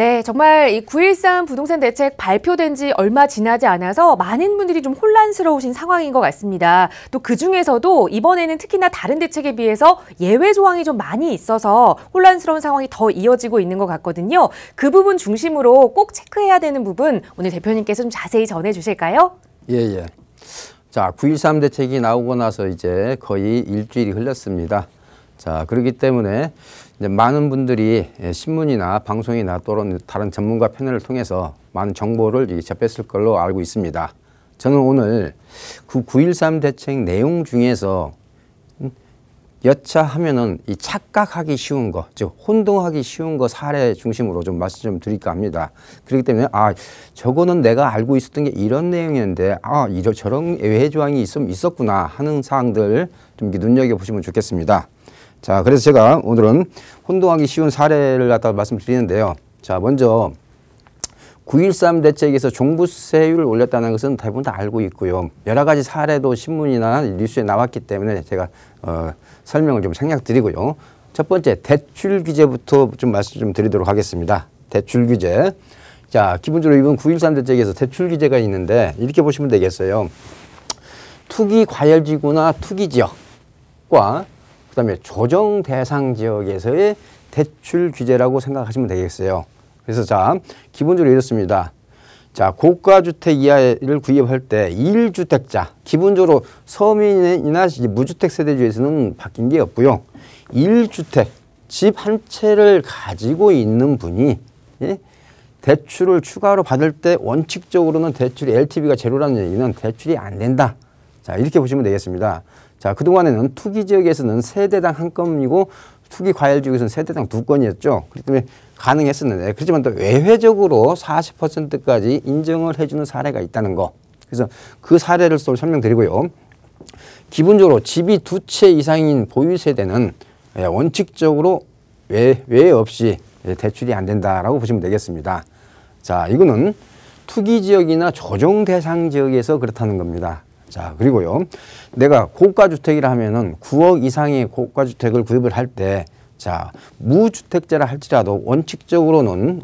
네, 정말 이 9.13 부동산 대책 발표된 지 얼마 지나지 않아서 많은 분들이 좀 혼란스러우신 상황인 것 같습니다. 또 그중에서도 이번에는 특히나 다른 대책에 비해서 예외 조항이 좀 많이 있어서 혼란스러운 상황이 더 이어지고 있는 것 같거든요. 그 부분 중심으로 꼭 체크해야 되는 부분 오늘 대표님께서 좀 자세히 전해 주실까요? 예. 자, 9.13 대책이 나오고 나서 이제 거의 일주일이 흘렀습니다. 자, 그렇기 때문에 이제 많은 분들이 신문이나 방송이나 또는 다른 전문가 패널을 통해서 많은 정보를 접했을 걸로 알고 있습니다. 저는 오늘 그 9.13 대책 내용 중에서 여차하면은 이 착각하기 쉬운 거, 즉 혼동하기 쉬운 거 사례 중심으로 좀 말씀 좀 드릴까 합니다. 그렇기 때문에 저거는 내가 알고 있었던 게 이런 내용이었는데 저런 예외 조항이 있었구나 하는 사항들 좀 눈여겨 보시면 좋겠습니다. 자, 그래서 제가 오늘은 혼동하기 쉬운 사례를 갖다가 말씀드리는데요. 자, 먼저 9.13 대책에서 종부세율을 올렸다는 것은 대부분 다 알고 있고요. 여러 가지 사례도 신문이나 뉴스에 나왔기 때문에 제가 설명을 좀 생략드리고요. 첫 번째 대출 규제부터 좀 말씀 좀 드리도록 하겠습니다. 대출 규제. 자, 기본적으로 이번 9.13 대책에서 대출 규제가 있는데 이렇게 보시면 되겠어요. 투기 과열지구나 투기 지역과 그다음에 조정 대상 지역에서의 대출 규제라고 생각하시면 되겠어요. 그래서 자, 기본적으로 이렇습니다. 자, 고가주택 이하를 구입할 때 1주택자, 기본적으로 서민이나 무주택 세대주에서는 바뀐 게 없고요. 1주택, 집 한 채를 가지고 있는 분이 대출을 추가로 받을 때 원칙적으로는 대출이 LTV가 제로라는 얘기는 대출이 안 된다. 자, 이렇게 보시면 되겠습니다. 자, 그동안에는 투기 지역에서는 세대당 한 건이고 투기 과열 지역에서는 세대당 두 건이었죠. 그렇기 때문에 가능했었는데 그렇지만 또 외회적으로 40%까지 인정을 해주는 사례가 있다는 거. 그래서 그 사례를 또 설명드리고요. 기본적으로 집이 두 채 이상인 보유 세대는 원칙적으로 외회 없이 대출이 안 된다라고 보시면 되겠습니다. 자, 이거는 투기 지역이나 조정 대상 지역에서 그렇다는 겁니다. 자, 그리고요. 내가 고가주택이라 하면은 9억 이상의 고가주택을 구입을 할 때, 자, 무주택자라 할지라도 원칙적으로는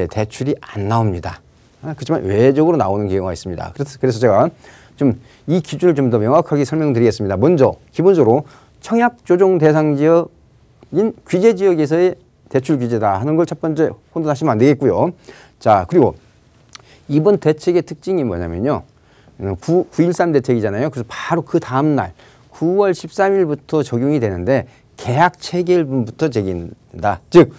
대출이 안 나옵니다. 그렇지만 외적으로 나오는 경우가 있습니다. 그래서 제가 좀 이 기준을 좀 더 명확하게 설명드리겠습니다. 먼저, 기본적으로 청약 조정 대상 지역인 규제 지역에서의 대출 규제다 하는 걸 첫 번째 혼돈하시면 안 되겠고요. 자, 그리고 이번 대책의 특징이 뭐냐면요. 9.13 대책이잖아요. 그래서 바로 그 다음날 9월 13일부터 적용이 되는데 계약 체결분부터 적용된다. 즉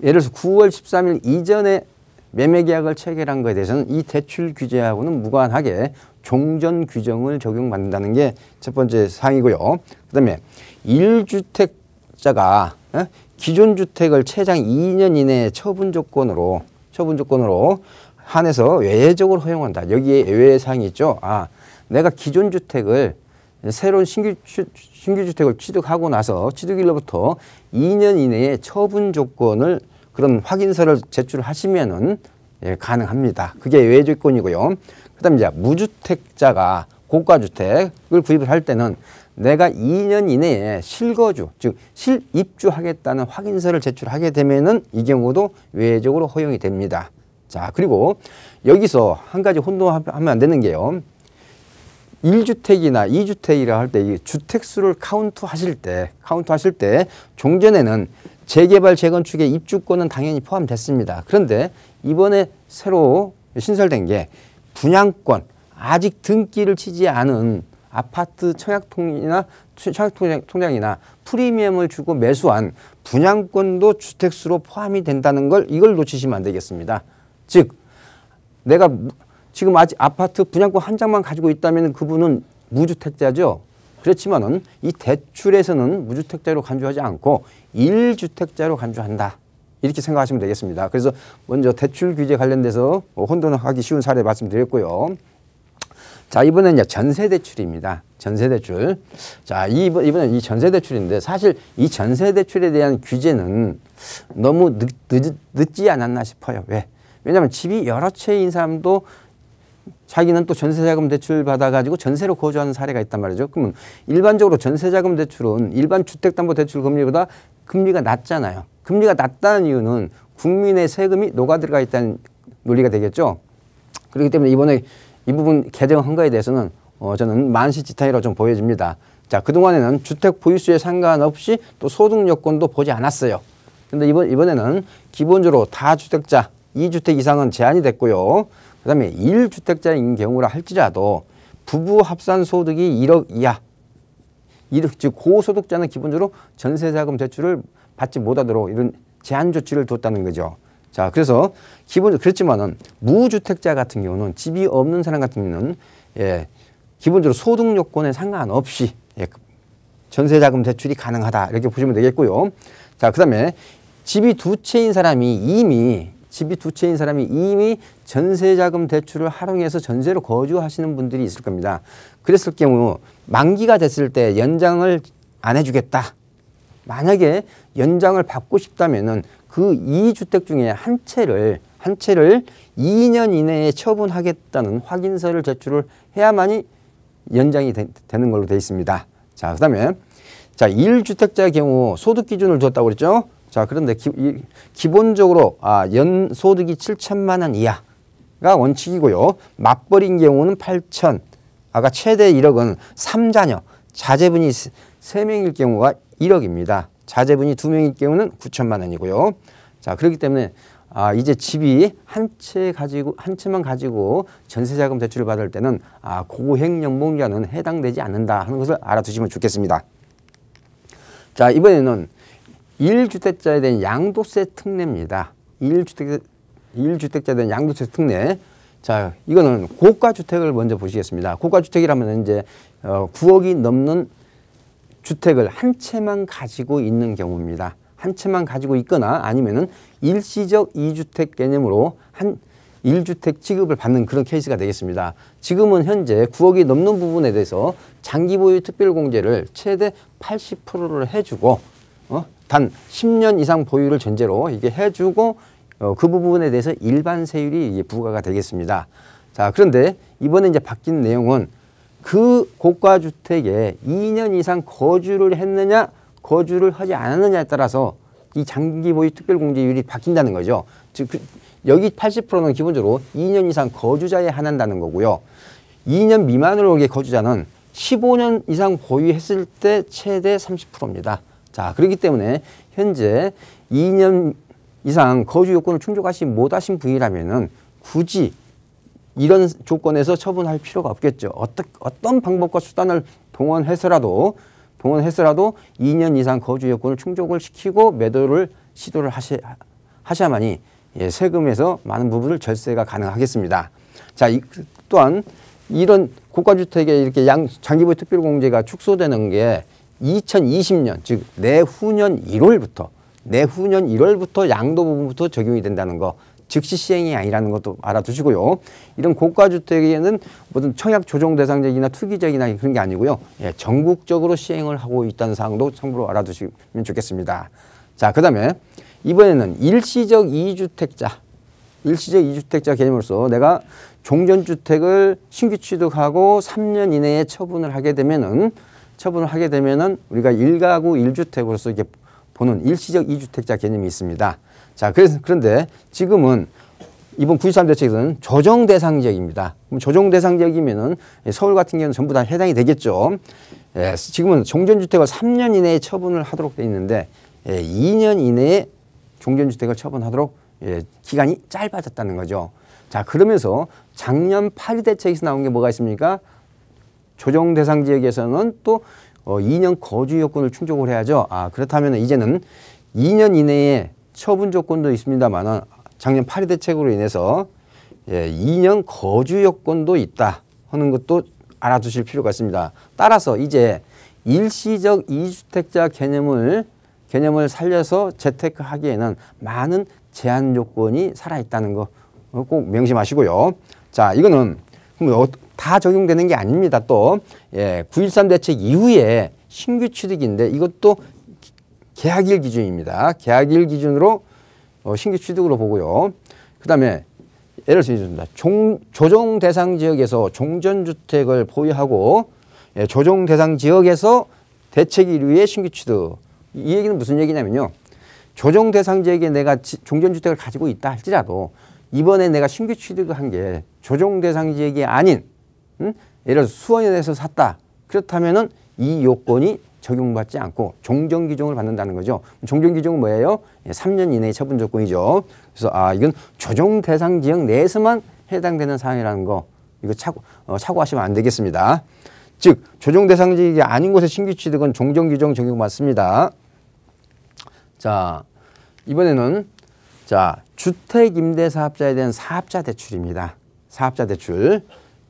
예를 들어서 9월 13일 이전에 매매 계약을 체결한 것에 대해서는 이 대출 규제하고는 무관하게 종전 규정을 적용받는다는 게 첫 번째 사항이고요. 그다음에 1주택자가 기존 주택을 최장 2년 이내에 처분 조건으로 한해서 외적으로 허용한다. 여기에 외의 사항이 있죠. 내가 기존 주택을 새로운 신규 주택을 취득하고 나서 취득일로부터 2년 이내에 처분 조건을 그런 확인서를 제출하시면은 가능합니다. 그게 외 조건이고요. 그다음에 이제 무주택자가 고가주택을 구입을 할 때는 내가 2년 이내에 실거주, 즉 실입주하겠다는 확인서를 제출하게 되면은 이 경우도 외적으로 허용이 됩니다. 자, 그리고 여기서 한 가지 혼동하면 안 되는 게요. 1주택이나 2주택이라 할 때 이 주택수를 카운트하실 때 종전에는 재개발, 재건축의 입주권은 당연히 포함됐습니다. 그런데 이번에 새로 신설된 게 분양권, 아직 등기를 치지 않은 아파트 청약통장이나 프리미엄을 주고 매수한 분양권도 주택수로 포함이 된다는 걸 이걸 놓치시면 안 되겠습니다. 즉 내가 지금 아직 아파트 분양권 한 장만 가지고 있다면 그분은 무주택자죠. 그렇지만은 이 대출에서는 무주택자로 간주하지 않고 1주택자로 간주한다. 이렇게 생각하시면 되겠습니다. 그래서 먼저 대출 규제 관련돼서 혼돈하기 쉬운 사례 말씀드렸고요. 자, 이번엔 이제 전세대출입니다. 전세대출. 자, 이번엔 이 전세대출인데 사실 이 전세대출에 대한 규제는 너무 늦지 않았나 싶어요. 왜? 왜냐하면 집이 여러 채인 사람도 자기는 또 전세자금 대출 받아가지고 전세로 거주하는 사례가 있단 말이죠. 그러면 일반적으로 전세자금 대출은 일반 주택담보대출 금리보다 금리가 낮잖아요. 금리가 낮다는 이유는 국민의 세금이 녹아들어가 있다는 논리가 되겠죠. 그렇기 때문에 이번에 이 부분 개정한 거에 대해서는 저는 만시지탄이라고 좀 보여집니다. 자, 그동안에는 주택 보유수에 상관없이 또 소득 요건도 보지 않았어요. 근데 이번에는 기본적으로 다주택자 2주택 이상은 제한이 됐고요. 그 다음에 1주택자인 경우라 할지라도 부부 합산 소득이 1억 이하, 즉 고소득자는 기본적으로 전세자금 대출을 받지 못하도록 이런 제한 조치를 뒀다는 거죠. 자, 그래서 기본적으로 그렇지만은 무주택자 같은 경우는 집이 없는 사람 같은 경우는 기본적으로 소득 요건에 상관없이 전세자금 대출이 가능하다 이렇게 보시면 되겠고요. 자, 그다음에 집이 두 채인 사람이 이미 전세자금 대출을 활용해서 전세로 거주하시는 분들이 있을 겁니다. 그랬을 경우 만기가 됐을 때 연장을 안 해주겠다. 만약에 연장을 받고 싶다면은 그 2주택 중에 한 채를 2년 이내에 처분하겠다는 확인서를 제출을 해야만이 연장이 되는 걸로 되어 있습니다. 자, 그다음에 1주택자의 경우 소득 기준을 뒀다고 그랬죠. 자, 그런데 기본적으로 연 소득이 7천만 원 이하가 원칙이고요. 맞벌이인 경우는 8천. 아까 최대 1억은 3자녀, 자제분이 3명일 경우가 1억입니다. 자제분이 2명일 경우는 9천만 원이고요. 자, 그렇기 때문에 이제 집이 한 채만 가지고 전세자금 대출을 받을 때는 고액 연봉자는 해당되지 않는다 하는 것을 알아두시면 좋겠습니다. 자, 이번에는 1주택자에 대한 양도세 특례입니다. 1주택자에 대한 양도세 특례. 자, 이거는 고가주택을 먼저 보시겠습니다. 고가주택이라면 이제 9억이 넘는 주택을 한 채만 가지고 있는 경우입니다. 한 채만 가지고 있거나 아니면은 일시적 2주택 개념으로 한 1주택 취급을 받는 그런 케이스가 되겠습니다. 지금은 현재 9억이 넘는 부분에 대해서 장기보유 특별공제를 최대 80%를 해주고 단 10년 이상 보유를 전제로 이게 해주고 그 부분에 대해서 일반 세율이 부과가 되겠습니다. 자, 그런데 이번에 이제 바뀐 내용은 그 고가주택에 2년 이상 거주를 했느냐 거주를 하지 않았느냐에 따라서 이 장기보유 특별공제율이 바뀐다는 거죠. 즉 여기 80%는 기본적으로 2년 이상 거주자에 한한다는 거고요. 2년 미만으로의 거주자는 15년 이상 보유했을 때 최대 30%입니다. 자, 그렇기 때문에 현재 2년 이상 거주 요건을 충족하지 못하신 분이라면은 굳이 이런 조건에서 처분할 필요가 없겠죠. 어떤 방법과 수단을 동원해서라도 2년 이상 거주 요건을 충족을 시키고 매도를 시도를 하셔야만이 세금에서 많은 부분을 절세가 가능하겠습니다. 자, 또한 이런 고가주택에 이렇게 장기보유 특별공제가 축소되는 게 2020년, 즉 내후년 1월부터 양도 부분부터 적용이 된다는 거, 즉시 시행이 아니라는 것도 알아두시고요. 이런 고가주택에는 무슨 청약 조정 대상적이나 투기적이나 그런 게 아니고요. 전국적으로 시행을 하고 있다는 사항도 참고로 알아두시면 좋겠습니다. 자, 그 다음에 이번에는 일시적 2주택자 개념으로서 내가 종전주택을 신규 취득하고 3년 이내에 처분을 하게 되면은 우리가 1가구 1주택으로서 이렇게 보는 일시적 2주택자 개념이 있습니다. 자, 그런데 지금은 이번 9.13 대책에서는 조정 대상 지역입니다. 그럼 조정 대상 지역이면은 서울 같은 경우는 전부 다 해당이 되겠죠. 지금은 종전주택을 3년 이내에 처분을 하도록 되어 있는데 2년 이내에 종전주택을 처분하도록 기간이 짧아졌다는 거죠. 자, 그러면서 작년 8.2 대책에서 나온 게 뭐가 있습니까? 조정 대상 지역에서는 또 2년 거주 요건을 충족을 해야죠. 그렇다면 이제는 2년 이내에 처분 조건도 있습니다만 작년 8.2 대책으로 인해서 2년 거주 요건도 있다 하는 것도 알아두실 필요가 있습니다. 따라서 이제 일시적 2주택자 개념을 살려서 재테크하기에는 많은 제한 요건이 살아있다는 거 꼭 명심하시고요. 자, 이거는 다 적용되는 게 아닙니다. 또 9.13 대책 이후에 신규 취득인데 이것도 계약일 기준입니다. 계약일 기준으로 신규 취득으로 보고요. 그 다음에 예를 들겠습니다. 조정 대상 지역에서 종전주택을 보유하고 조정 대상 지역에서 대책 이후에 신규 취득. 이 얘기는 무슨 얘기냐면요. 조정 대상 지역에 내가 종전주택을 가지고 있다 할지라도 이번에 내가 신규 취득한 게 조정 대상 지역이 아닌 예를 들어서 수원에서 샀다. 그렇다면은 이 요건이 적용받지 않고 종전규정을 받는다는 거죠. 종전규정은 뭐예요? 3년 이내의 처분 조건이죠. 그래서 이건 조정 대상 지역 내에서만 해당되는 사항이라는 거 이거 참고하시면 안 되겠습니다. 즉 조정 대상 지역이 아닌 곳의 신규 취득은 종전규정 적용받습니다. 자 이번에는 주택임대사업자에 대한 사업자 대출입니다. 사업자 대출.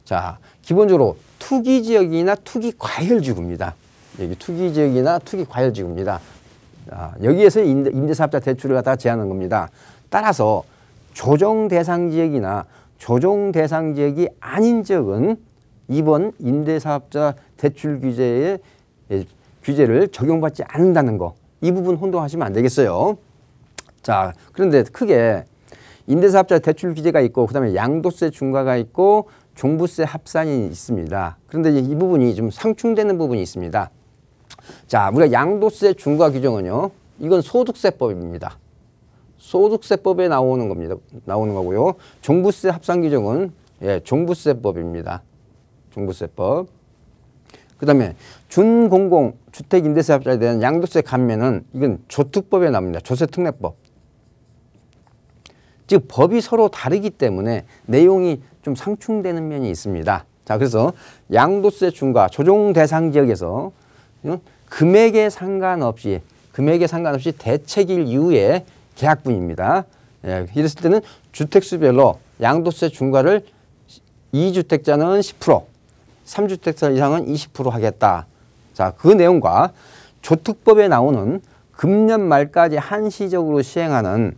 자 기본적으로 투기지역이나 투기과열지구입니다. 여기 투기지역이나 투기과열지구입니다. 여기에서 임대사업자 대출을 갖다가 제한한 겁니다. 따라서 조정 대상 지역이나 조정 대상 지역이 아닌 지역은 이번 임대사업자 대출 규제를 적용받지 않는다는 거. 이 부분 혼동하시면 안 되겠어요. 자, 그런데 크게 임대사업자 대출 규제가 있고 그다음에 양도세 중과가 있고 종부세 합산이 있습니다. 그런데 이 부분이 좀 상충되는 부분이 있습니다. 자, 우리가 양도세 중과 규정은요. 이건 소득세법입니다. 소득세법에 나오는 겁니다. 나오는 거고요. 종부세 합산 규정은 종부세법입니다. 종부세법. 그다음에 준공공 주택임대사업자에 대한 양도세 감면은 이건 조특법에 나옵니다. 조세특례법. 즉 법이 서로 다르기 때문에 내용이 좀 상충되는 면이 있습니다. 자, 그래서 양도세 중과 조정 대상 지역에서 금액에 상관없이 대책일 이후에 계약분입니다. 이랬을 때는 주택수별로 양도세 중과를 2주택자는 10%, 3주택자 이상은 20% 하겠다. 자, 그 내용과 조특법에 나오는 금년 말까지 한시적으로 시행하는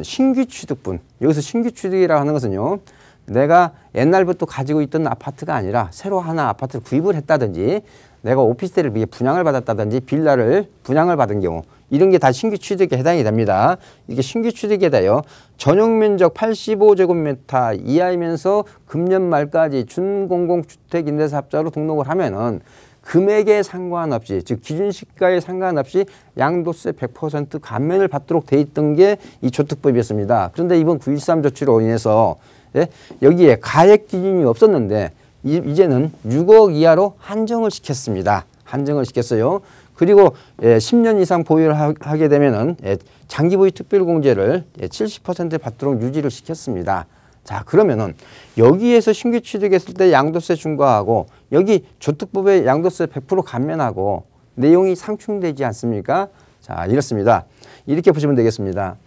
신규 취득분. 여기서 신규 취득이라고 하는 것은요. 내가 옛날부터 가지고 있던 아파트가 아니라 새로 하나 아파트를 구입을 했다든지 내가 오피스텔을 분양을 받았다든지 빌라를 분양을 받은 경우 이런 게 다 신규 취득에 해당이 됩니다. 이게 신규 취득에 대하여 전용면적 85제곱미터 이하이면서 금년 말까지 준공공주택임대사업자로 등록을 하면은 금액에 상관없이 즉 기준시가에 상관없이 양도세 100% 감면을 받도록 돼 있던 게 이 조특법이었습니다. 그런데 이번 9.13 조치로 인해서 여기에 가액 기준이 없었는데 이제는 6억 이하로 한정을 시켰습니다. 한정을 시켰어요. 그리고 10년 이상 보유를 하게 되면은 장기 보유 특별공제를 70% 받도록 유지를 시켰습니다. 자, 그러면은 여기에서 신규 취득했을 때 양도세 중과하고 여기 조특법의 양도세 100% 감면하고 내용이 상충되지 않습니까? 자, 이렇습니다. 이렇게 보시면 되겠습니다.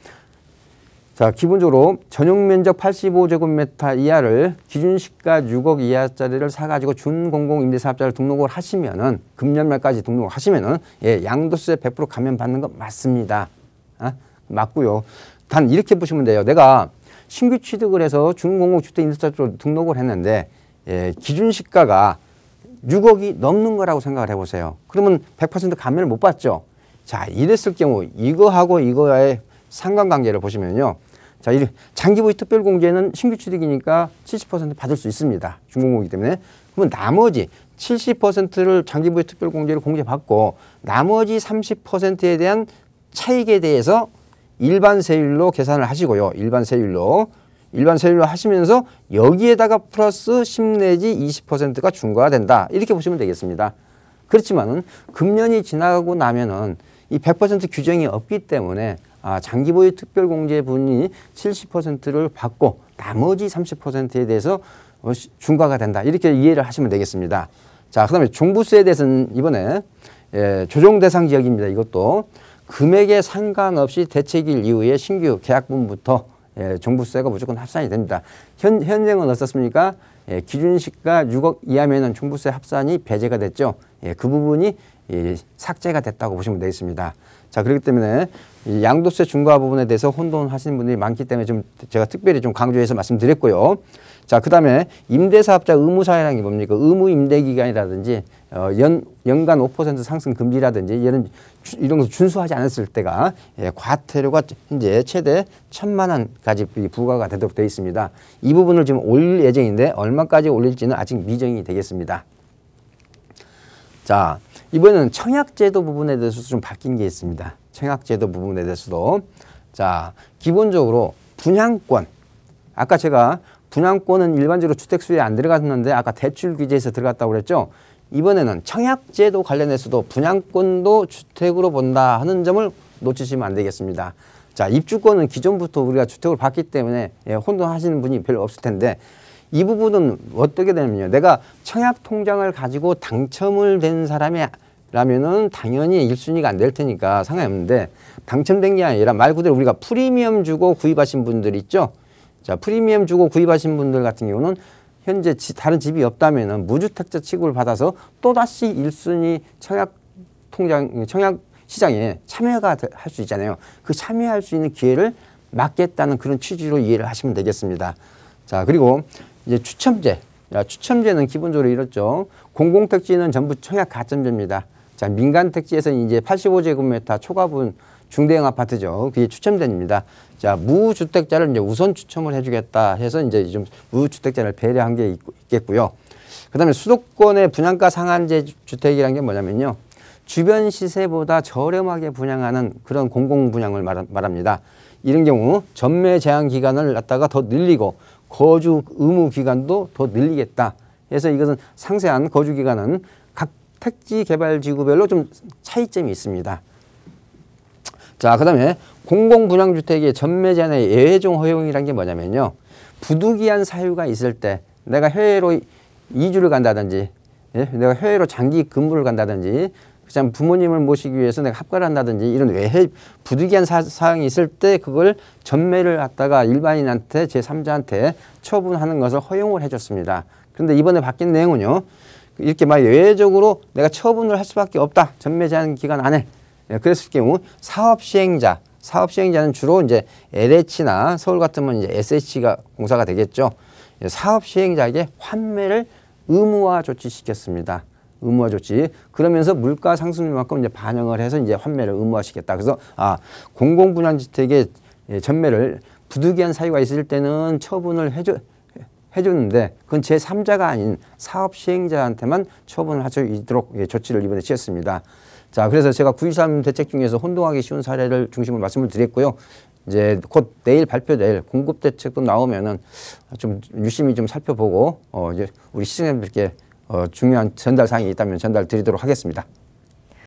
자, 기본적으로 전용면적 85제곱미터 이하를 기준시가 6억 이하짜리를 사가지고 준공공임대사업자를 등록을 하시면은 금년 말까지 등록을 하시면은 양도세 100% 감면 받는 거 맞습니다. 맞고요. 단 이렇게 보시면 돼요. 내가 신규 취득을 해서 준공공주택임대사업자로 등록을 했는데 기준시가가 6억이 넘는 거라고 생각을 해보세요. 그러면 100% 감면을 못 받죠. 자, 이랬을 경우 이거하고 이거의 상관관계를 보시면요. 자, 장기보유 특별공제는 신규 취득이니까 70% 받을 수 있습니다. 준공공이기 때문에. 그러면 나머지 70%를 장기보유 특별공제를 공제받고 나머지 30%에 대한 차익에 대해서 일반 세율로 계산을 하시고요. 일반 세율로 하시면서 여기에다가 플러스 10 내지 20%가 중과가 된다. 이렇게 보시면 되겠습니다. 그렇지만은 금년이 지나가고 나면은 이 100% 규정이 없기 때문에 장기보유 특별공제분이 70%를 받고 나머지 30%에 대해서 중과가 된다. 이렇게 이해를 하시면 되겠습니다. 자, 그 다음에 종부세에 대해서는 이번에 조정 대상 지역입니다. 이것도 금액에 상관없이 대책일 이후에 신규 계약분부터 종부세가 무조건 합산이 됩니다. 현행은 어떻습니까? 기준시가 6억 이하면은 종부세 합산이 배제가 됐죠. 그 부분이 삭제가 됐다고 보시면 되겠습니다. 자, 그렇기 때문에 이 양도세 중과 부분에 대해서 혼돈하시는 분들이 많기 때문에 좀 제가 특별히 좀 강조해서 말씀드렸고요. 자, 그 다음에 임대사업자 의무사회라는 게 뭡니까? 의무 임대기간이라든지 연간 5% 상승 금지라든지 이런 거 준수하지 않았을 때가 과태료가 현재 최대 1,000만 원까지 부과가 되도록 되어 있습니다. 이 부분을 지금 올릴 예정인데 얼마까지 올릴지는 아직 미정이 되겠습니다. 자, 이번에는 청약제도 부분에 대해서 좀 바뀐 게 있습니다. 청약제도 부분에 대해서도. 자, 기본적으로 분양권. 아까 제가 분양권은 일반적으로 주택수에 안 들어갔는데 아까 대출 규제에서 들어갔다고 그랬죠. 이번에는 청약제도 관련해서도 분양권도 주택으로 본다 하는 점을 놓치시면 안 되겠습니다. 자, 입주권은 기존부터 우리가 주택을 받기 때문에 혼동하시는 분이 별로 없을 텐데 이 부분은 어떻게 되냐면요. 내가 청약 통장을 가지고 당첨을 된 사람이라면은 당연히 1순위가 안 될 테니까 상관이 없는데 당첨된 게 아니라 말 그대로 우리가 프리미엄 주고 구입하신 분들 있죠. 자, 프리미엄 주고 구입하신 분들 같은 경우는 현재 다른 집이 없다면은 무주택자 취급을 받아서 또다시 1순위 청약 통장, 청약 시장에 참여가 할 수 있잖아요. 그 참여할 수 있는 기회를 막겠다는 그런 취지로 이해를 하시면 되겠습니다. 자, 그리고 이제 추첨제. 야, 추첨제는 기본적으로 이렇죠. 공공택지는 전부 청약 가점제입니다. 자, 민간택지에서는 이제 85제곱미터 초과분 중대형 아파트죠. 그게 추첨제입니다. 자, 무주택자를 이제 우선 추첨을 해주겠다 해서 이제 좀 무주택자를 배려한 게 있겠고요. 그 다음에 수도권의 분양가 상한제 주택이라는 게 뭐냐면요. 주변 시세보다 저렴하게 분양하는 그런 공공분양을 말합니다. 이런 경우 전매 제한 기간을 갖다가 더 늘리고 거주 의무 기간도 더 늘리겠다. 그래서 이것은 상세한 거주 기간은 각 택지 개발 지구별로 좀 차이점이 있습니다. 자, 그 다음에 공공분양주택의 전매 제한의 예외종 허용이라는 게 뭐냐면요. 부득이한 사유가 있을 때 내가 해외로 이주를 간다든지 내가 해외로 장기 근무를 간다든지 그냥 부모님을 모시기 위해서 내가 합가를 한다든지 이런 외해 부득이한 사항이 있을 때 그걸 전매를 갖다가 일반인한테 제3자한테 처분하는 것을 허용을 해줬습니다. 그런데 이번에 바뀐 내용은요. 이렇게 막 예외적으로 내가 처분을 할 수밖에 없다. 전매 제한 기간 안에. 그랬을 경우 사업시행자는 주로 이제 LH나 서울 같으면 이제 SH가 공사가 되겠죠. 사업시행자에게 환매를 의무화 조치시켰습니다. 의무화 조치. 그러면서 물가 상승률만큼 이제 반영을 해서 이제 환매를 의무화시켰다. 그래서 공공분양주택의 전매를 부득이한 사유가 있을 때는 처분을 해줬는데 그건 제3자가 아닌 사업시행자한테만 처분을 할 수 있도록 조치를 이번에 취했습니다. 자, 그래서 제가 9.23 대책 중에서 혼동하기 쉬운 사례를 중심으로 말씀을 드렸고요. 이제 곧 내일 발표될 공급 대책도 나오면은 좀 유심히 좀 살펴보고 이제 우리 시청자분들께 중요한 전달 사항이 있다면 전달 드리도록 하겠습니다.